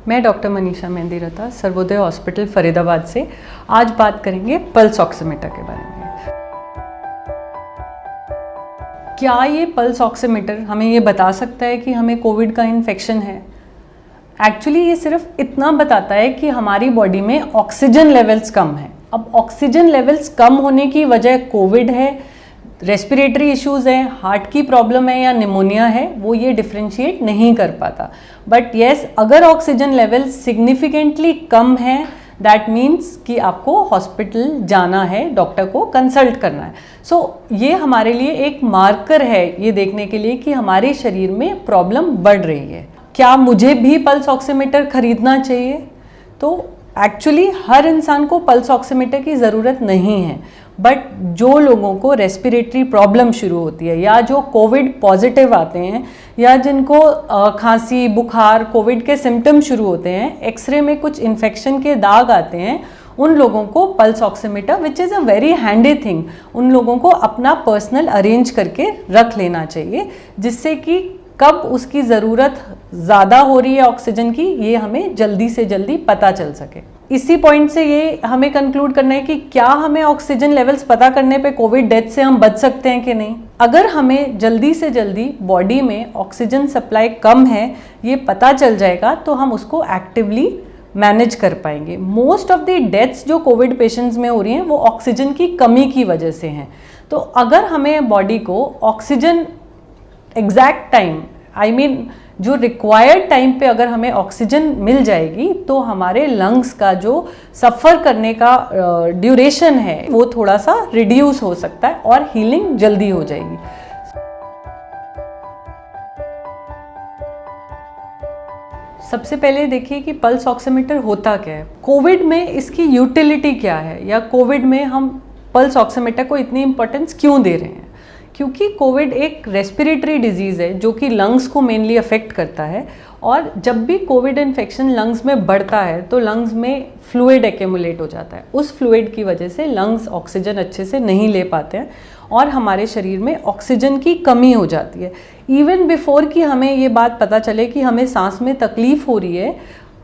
मैं doctor Manisha Mehndiratta Sarvodaya hospital Faridabad से आज बात करेंगे पल्स ऑक्सीमीटर के बारे में। क्या ये पल्स ऑक्सीमीटर हमें ये बता सकता है कि हमें कोविड का इन्फेक्शन है? एक्चुअली ये सिर्फ इतना बताता है कि हमारी बॉडी में ऑक्सीजन लेवल्स कम है। अब ऑक्सीजन लेवल्स कम होने की वजह कोविड है, रेस्पिरेटरी इश्यूज़ हैं, हार्ट की प्रॉब्लम है या निमोनिया है, वो ये डिफ्रेंशिएट नहीं कर पाता। बट येस, अगर ऑक्सीजन लेवल सिग्निफिकेंटली कम है दैट मीन्स कि आपको हॉस्पिटल जाना है, डॉक्टर को कंसल्ट करना है। सो ये हमारे लिए एक मार्कर है ये देखने के लिए कि हमारे शरीर में प्रॉब्लम बढ़ रही है। क्या मुझे भी पल्स ऑक्सीमीटर खरीदना चाहिए? तो एक्चुअली हर इंसान को पल्स ऑक्सीमीटर की ज़रूरत नहीं है, बट जो लोगों को रेस्पिरेटरी प्रॉब्लम शुरू होती है या जो कोविड पॉजिटिव आते हैं या जिनको खांसी, बुखार, कोविड के सिम्टम शुरू होते हैं, एक्सरे में कुछ इन्फेक्शन के दाग आते हैं, उन लोगों को pulse oximeter which is a very handy thing, उन लोगों को अपना पर्सनल अरेंज करके रख लेना चाहिए, जिससे कि कब उसकी ज़रूरत ज़्यादा हो रही है ऑक्सीजन की ये हमें जल्दी से जल्दी पता चल सके। इसी पॉइंट से ये हमें कंक्लूड करना है कि क्या हमें ऑक्सीजन लेवल्स पता करने पे कोविड डेथ से हम बच सकते हैं कि नहीं। अगर हमें जल्दी से जल्दी बॉडी में ऑक्सीजन सप्लाई कम है ये पता चल जाएगा तो हम उसको एक्टिवली मैनेज कर पाएंगे। मोस्ट ऑफ द डेथ्स जो कोविड पेशेंट्स में हो रही हैं वो ऑक्सीजन की कमी की वजह से हैं। तो अगर हमें बॉडी को ऑक्सीजन एग्जैक्ट टाइम जो रिक्वायर्ड टाइम पे अगर हमें ऑक्सीजन मिल जाएगी तो हमारे लंग्स का जो सफ़र करने का ड्यूरेशन है वो थोड़ा सा रिड्यूस हो सकता है और हीलिंग जल्दी हो जाएगी। सबसे पहले देखिए कि पल्स ऑक्सीमीटर होता क्या है, कोविड में इसकी यूटिलिटी क्या है, या कोविड में हम पल्स ऑक्सीमीटर को इतनी इम्पोर्टेंस क्यों दे रहे हैं। क्योंकि कोविड एक रेस्पिरेटरी डिजीज़ है जो कि लंग्स को मेनली अफेक्ट करता है, और जब भी कोविड इन्फेक्शन लंग्स में बढ़ता है तो लंग्स में फ्लूइड एक्यूमुलेट हो जाता है। उस फ्लूइड की वजह से लंग्स ऑक्सीजन अच्छे से नहीं ले पाते हैं और हमारे शरीर में ऑक्सीजन की कमी हो जाती है। इवन बिफोर कि हमें ये बात पता चले कि हमें सांस में तकलीफ़ हो रही है,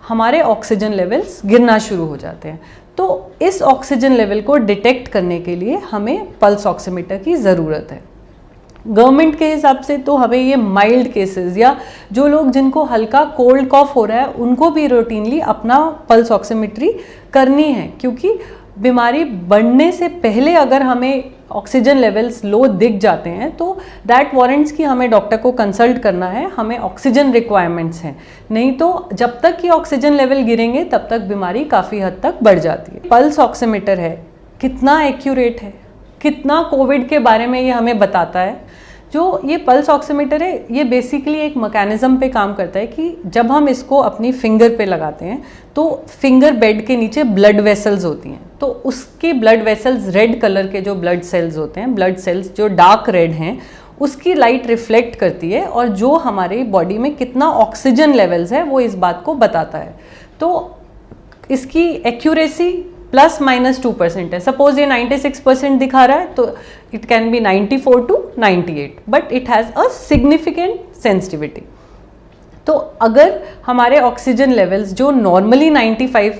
हमारे ऑक्सीजन लेवल्स गिरना शुरू हो जाते हैं। तो इस ऑक्सीजन लेवल को डिटेक्ट करने के लिए हमें पल्स ऑक्सीमीटर की ज़रूरत है। गवर्नमेंट के हिसाब से तो हमें ये माइल्ड केसेस या जो लोग जिनको हल्का कोल्ड कॉफ हो रहा है उनको भी रूटीनली अपना पल्स ऑक्सीमेट्री करनी है, क्योंकि बीमारी बढ़ने से पहले अगर हमें ऑक्सीजन लेवल्स लो दिख जाते हैं तो दैट वारंट्स कि हमें डॉक्टर को कंसल्ट करना है, हमें ऑक्सीजन रिक्वायरमेंट्स हैं। नहीं तो जब तक कि ऑक्सीजन लेवल गिरेंगे तब तक बीमारी काफ़ी हद तक बढ़ जाती है। पल्स ऑक्सीमीटर है, कितना एक्यूरेट है, कितना कोविड के बारे में ये हमें बताता है। जो ये पल्स ऑक्सीमीटर है ये बेसिकली एक मैकेनिज़्म पे काम करता है कि जब हम इसको अपनी फिंगर पे लगाते हैं तो फिंगर बेड के नीचे ब्लड वेसल्स होती हैं, तो उसके ब्लड वेसल्स रेड कलर के जो ब्लड सेल्स होते हैं, ब्लड सेल्स जो डार्क रेड हैं, उसकी लाइट रिफ्लेक्ट करती है और जो हमारी बॉडी में कितना ऑक्सीजन लेवल्स है वो इस बात को बताता है। तो इसकी एक्यूरेसी ±2% है। सपोज ये 96% दिखा रहा है तो it can be 94 to 98, but it has a significant sensitivity. तो अगर हमारे ऑक्सीजन लेवल्स जो नॉर्मली 95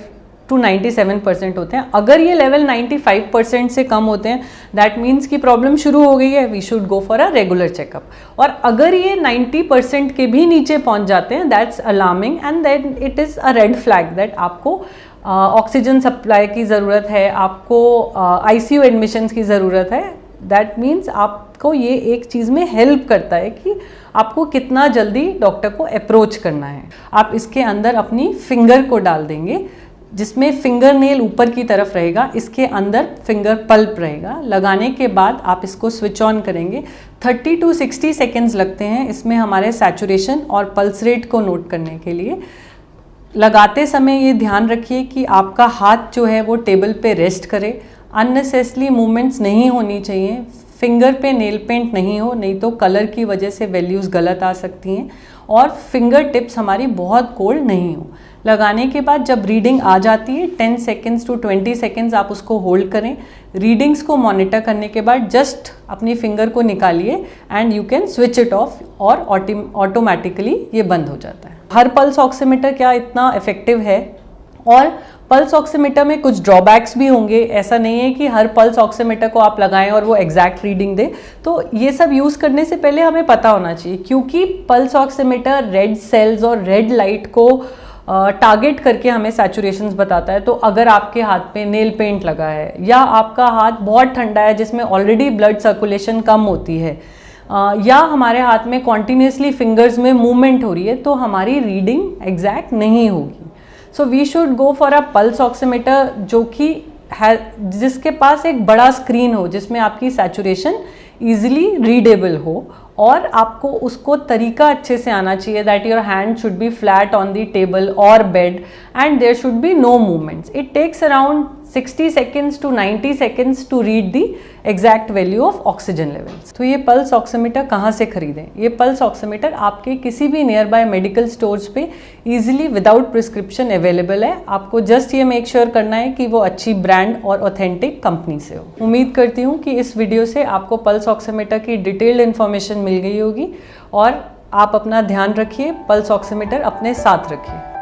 to 97% होते हैं, अगर ये लेवल 95% से कम होते हैं दैट मीन्स कि प्रॉब्लम शुरू हो गई है, we should go for a regular checkup. और अगर ये 90% के भी नीचे पहुंच जाते हैं that's alarming and then it is a red flag that आपको ऑक्सीजन सप्लाई की ज़रूरत है, आपको ICU एडमिशन्स की ज़रूरत है। दैट मीन्स आपको ये एक चीज़ में हेल्प करता है कि आपको कितना जल्दी डॉक्टर को अप्रोच करना है। आप इसके अंदर अपनी फिंगर को डाल देंगे जिसमें फिंगर नेल ऊपर की तरफ रहेगा, इसके अंदर फिंगर पल्प रहेगा। लगाने के बाद आप इसको स्विच ऑन करेंगे। 30 to 60 सेकेंड्स लगते हैं इसमें हमारे सैचुरेशन और पल्स रेट को नोट करने के लिए। लगाते समय ये ध्यान रखिए कि आपका हाथ जो है वो टेबल पे रेस्ट करे, अननेसेसरी मूवमेंट्स नहीं होनी चाहिए, फिंगर पे नेल पेंट नहीं हो, नहीं तो कलर की वजह से वैल्यूज़ गलत आ सकती हैं। और फिंगर टिप्स हमारी बहुत कोल्ड नहीं हो। लगाने के बाद जब रीडिंग आ जाती है 10 सेकेंड्स टू 20 सेकेंड्स आप उसको होल्ड करें। रीडिंग्स को मॉनिटर करने के बाद जस्ट अपनी फिंगर को निकालिए and you can switch it of और ऑटोमेटिकली ये बंद हो जाता है। हर पल्स ऑक्सीमीटर क्या इतना इफेक्टिव है, और पल्स ऑक्सीमीटर में कुछ ड्रॉबैक्स भी होंगे। ऐसा नहीं है कि हर पल्स ऑक्सीमीटर को आप लगाएं और वो एग्जैक्ट रीडिंग दे। तो ये सब यूज़ करने से पहले हमें पता होना चाहिए, क्योंकि पल्स ऑक्सीमीटर रेड सेल्स और रेड लाइट को टारगेट करके हमें सैचुरेशंस बताता है। तो अगर आपके हाथ पे नेल पेंट लगा है या आपका हाथ बहुत ठंडा है जिसमें ऑलरेडी ब्लड सर्कुलेशन कम होती है, या हमारे हाथ में कॉन्टिन्यूसली फिंगर्स में मूवमेंट हो रही है, तो हमारी रीडिंग एग्जैक्ट नहीं होगी। So we should go for a pulse oximeter जो कि है, जिसके पास एक बड़ा स्क्रीन हो, जिसमें आपकी सैचुरेशन ईजिली रीडेबल हो, और आपको उसको तरीका अच्छे से आना चाहिए that your hand should be flat on the table और bed and there should be no movements. It takes around 60 seconds to 90 seconds to read the exact value of oxygen levels। तो ये पल्स ऑक्सीमीटर कहाँ से खरीदें? ये pulse oximeter आपके किसी भी नियर बाय मेडिकल स्टोर्स पे इजीली विदाउट प्रिस्क्रिप्शन अवेलेबल है। आपको जस्ट ये मेक श्योर करना है कि वो अच्छी ब्रांड और ऑथेंटिक कंपनी से हो। उम्मीद करती हूँ कि इस वीडियो से आपको पल्स ऑक्सीमीटर की डिटेल्ड इन्फॉर्मेशन मिल गई होगी, और आप अपना ध्यान रखिए, पल्स ऑक्सीमीटर अपने साथ रखिए।